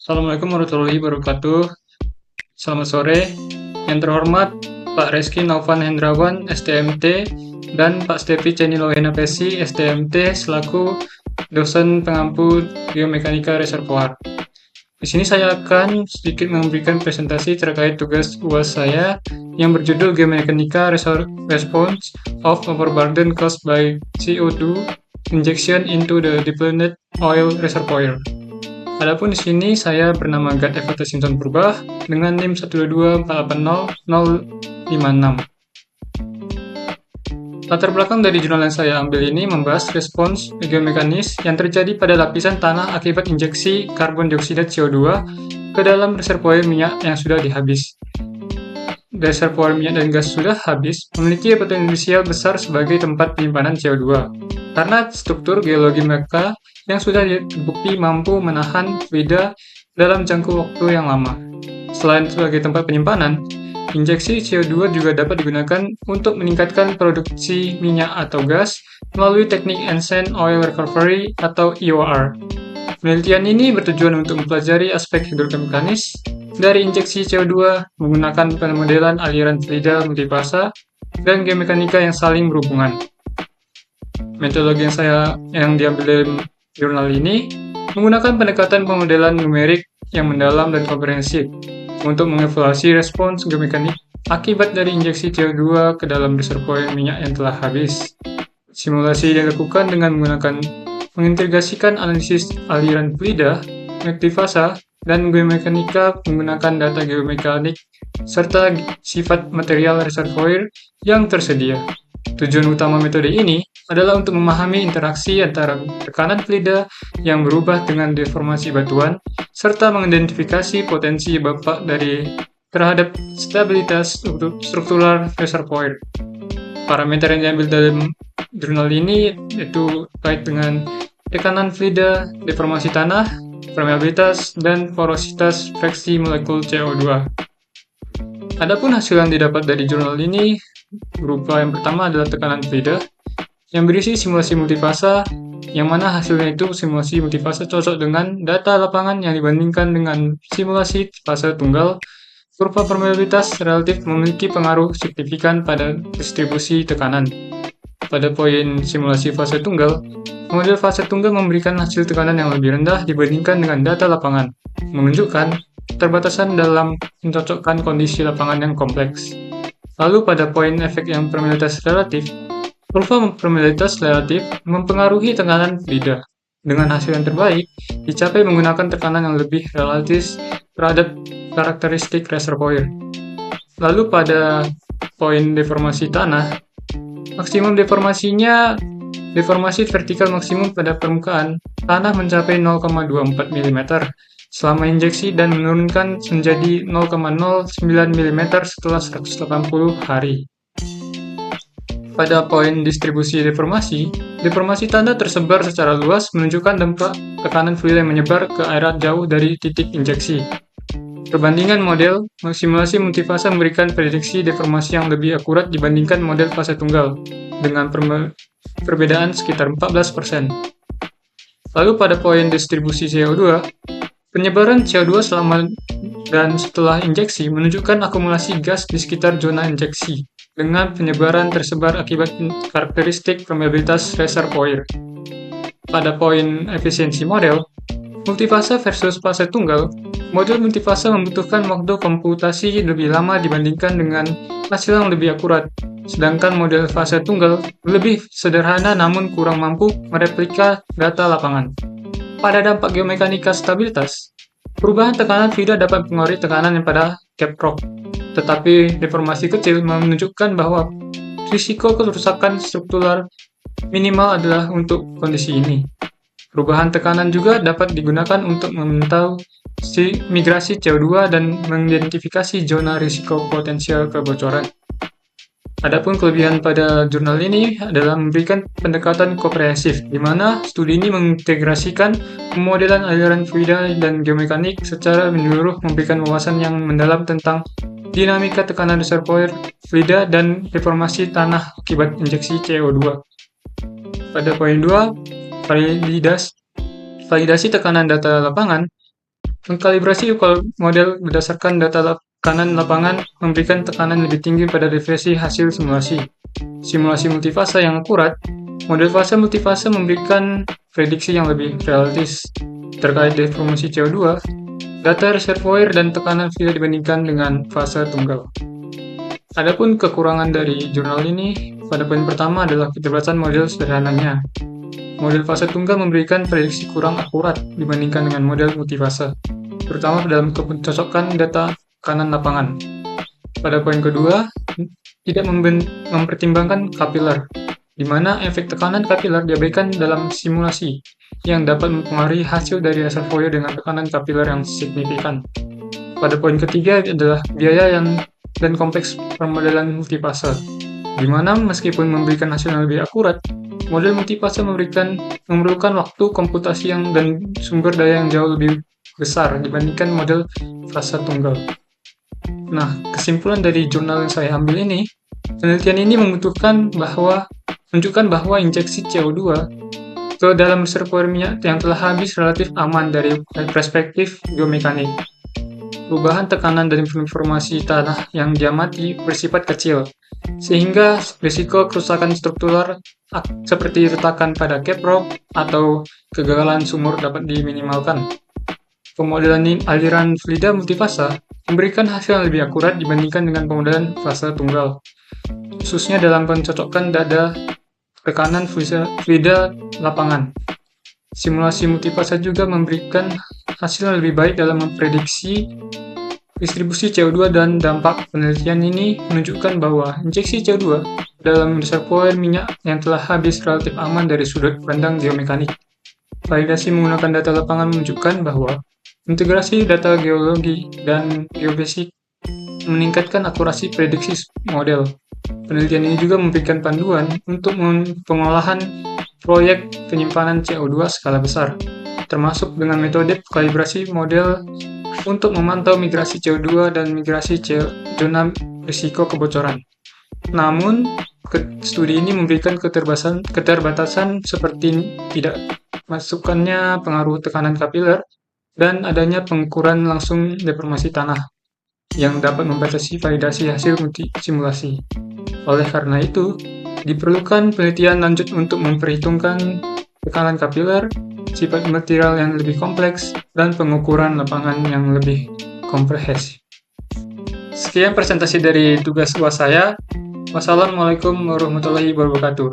Assalamualaikum warahmatullahi wabarakatuh. Selamat sore. Yang terhormat Pak Reski Naufan Hendrawan, STMT, dan Pak Stevi Cenilohena Pesi, STMT, selaku dosen pengampu Geomekanika Reservoir. Di sini saya akan sedikit memberikan presentasi terkait tugas UAS saya yang berjudul Geomekanika Response of Overburden Caused by CO2 Injection into the Depleted Oil Reservoir. Adapun di sini saya bernama Gad Evata Simpson Purba dengan NIM 122480056. Latar belakang dari jurnal yang saya ambil ini membahas respons geomekanis yang terjadi pada lapisan tanah akibat injeksi karbon dioksida CO2 ke dalam reservoir minyak yang sudah dihabis. Reservoir minyak dan gas sudah habis memiliki potensial besar sebagai tempat penyimpanan CO2 karena struktur geologi mereka yang sudah terbukti mampu menahan fluida dalam jangka waktu yang lama. Selain sebagai tempat penyimpanan, injeksi CO2 juga dapat digunakan untuk meningkatkan produksi minyak atau gas melalui teknik Enhanced Oil Recovery atau EOR. Penelitian ini bertujuan untuk mempelajari aspek hidrodinamikanis dari injeksi CO2 menggunakan pemodelan aliran fluida multifasa dan geomekanika yang saling berhubungan. Metodologi yang diambil dari jurnal ini menggunakan pendekatan pemodelan numerik yang mendalam dan komprehensif untuk mengevaluasi respons geomekanik akibat dari injeksi CO2 ke dalam reservoir minyak yang telah habis. Simulasi dilakukan dengan menggunakan mengintegrasikan analisis aliran fluida, multifasa, dan geomekanika menggunakan data geomekanik serta sifat material reservoir yang tersedia. Tujuan utama metode ini adalah untuk memahami interaksi antara tekanan fluida yang berubah dengan deformasi batuan, serta mengidentifikasi potensi dampak terhadap stabilitas struktural reservoir. Parameter yang diambil dalam jurnal ini yaitu terkait dengan tekanan fluida, deformasi tanah, permeabilitas, dan porositas fraksi molekul CO2. Adapun hasil yang didapat dari jurnal ini berupa yang pertama adalah tekanan fluida yang berisi simulasi multifasa, yang mana hasilnya itu simulasi multifasa cocok dengan data lapangan yang dibandingkan dengan simulasi fase tunggal. Kurva permeabilitas relatif memiliki pengaruh signifikan pada distribusi tekanan. Pada poin simulasi fase tunggal, model fase tunggal memberikan hasil tekanan yang lebih rendah dibandingkan dengan data lapangan, menunjukkan keterbatasan dalam mencocokkan kondisi lapangan yang kompleks. Lalu pada poin efek yang permeabilitas relatif, kurva permeabilitas relatif mempengaruhi tekanan fluida. Dengan hasil yang terbaik, dicapai menggunakan tekanan yang lebih relatif terhadap karakteristik reservoir. Lalu pada poin deformasi tanah, maksimum deformasi vertikal maksimum pada permukaan tanah mencapai 0,24 mm selama injeksi dan menurunkan menjadi 0,09 mm setelah 180 hari. Pada poin distribusi deformasi tanah tersebar secara luas menunjukkan dampak tekanan fluida yang menyebar ke area jauh dari titik injeksi. Perbandingan model, simulasi multifasa memberikan prediksi deformasi yang lebih akurat dibandingkan model fase tunggal, dengan perbedaan sekitar 14%. Lalu pada poin distribusi CO2, penyebaran CO2 selama dan setelah injeksi menunjukkan akumulasi gas di sekitar zona injeksi, dengan penyebaran tersebar akibat karakteristik permeabilitas reservoir. Pada poin efisiensi model, multifasa versus fase tunggal, model multifasa membutuhkan waktu komputasi lebih lama dibandingkan dengan hasil yang lebih akurat, sedangkan model fase tunggal lebih sederhana namun kurang mampu mereplika data lapangan. Pada dampak geomekanika stabilitas, perubahan tekanan fluida dapat mempengaruhi tekanan yang pada cap rock, tetapi deformasi kecil menunjukkan bahwa risiko kerusakan struktural minimal adalah untuk kondisi ini. Perubahan tekanan juga dapat digunakan untuk memantau migrasi CO2 dan mengidentifikasi zona risiko potensial kebocoran. Adapun kelebihan pada jurnal ini adalah memberikan pendekatan komprehensif, di mana studi ini mengintegrasikan pemodelan aliran fluida dan geomekanik secara menyeluruh, memberikan wawasan yang mendalam tentang dinamika tekanan reservoir fluida dan deformasi tanah akibat injeksi CO2. Pada poin 2, validasi tekanan data lapangan, Mengkalibrasi model berdasarkan data tekanan lapangan memberikan tekanan lebih tinggi pada deviasi hasil simulasi. Simulasi multifase yang akurat, model fase multifase memberikan prediksi yang lebih realistis terkait deformasi CO2, data reservoir dan tekanan fluida dibandingkan dengan fase tunggal. Adapun kekurangan dari jurnal ini, pada poin pertama adalah keterbatasan model sederhananya. Model fase tunggal memberikan prediksi kurang akurat dibandingkan dengan model multifase, terutama dalam kecocokan data tekanan lapangan. Pada poin kedua, tidak mempertimbangkan kapiler, di mana efek tekanan kapiler diabaikan dalam simulasi, yang dapat mempengaruhi hasil dari reservoir dengan tekanan kapiler yang signifikan. Pada poin ketiga adalah biaya dan kompleks permodelan multifase, di mana meskipun memberikan hasil yang lebih akurat, model multifase memerlukan waktu komputasi dan sumber daya yang jauh lebih besar dibandingkan model fase tunggal. Nah, kesimpulan dari jurnal yang saya ambil ini, penelitian ini menunjukkan bahwa injeksi CO2 ke dalam reservoir minyak yang telah habis relatif aman dari perspektif geomekanik. Perubahan tekanan dan informasi tanah yang diamati bersifat kecil, sehingga risiko kerusakan struktural seperti retakan pada caprock atau kegagalan sumur dapat diminimalkan. Pemodelan aliran fluida multifase memberikan hasil yang lebih akurat dibandingkan dengan pemodelan fase tunggal, khususnya dalam pencocokkan data tekanan fluida lapangan. Simulasi multifase juga memberikan hasil yang lebih baik dalam memprediksi distribusi CO2 dan dampak. Penelitian ini menunjukkan bahwa injeksi CO2 dalam reservoir minyak yang telah habis relatif aman dari sudut pandang geomekanik. Validasi menggunakan data lapangan menunjukkan bahwa integrasi data geologi dan geofisik meningkatkan akurasi prediksi model. Penelitian ini juga memberikan panduan untuk pengolahan proyek penyimpanan CO2 skala besar, termasuk dengan metode kalibrasi model untuk memantau migrasi CO2 dan migrasi zona risiko kebocoran. Namun, studi ini memberikan keterbatasan seperti tidak masukkannya pengaruh tekanan kapiler dan adanya pengukuran langsung deformasi tanah yang dapat membatasi validasi hasil simulasi. Oleh karena itu, diperlukan penelitian lanjut untuk memperhitungkan tekanan kapiler, sifat material yang lebih kompleks, dan pengukuran lapangan yang lebih komprehensif. Sekian presentasi dari tugas UAS saya. Wassalamualaikum warahmatullahi wabarakatuh.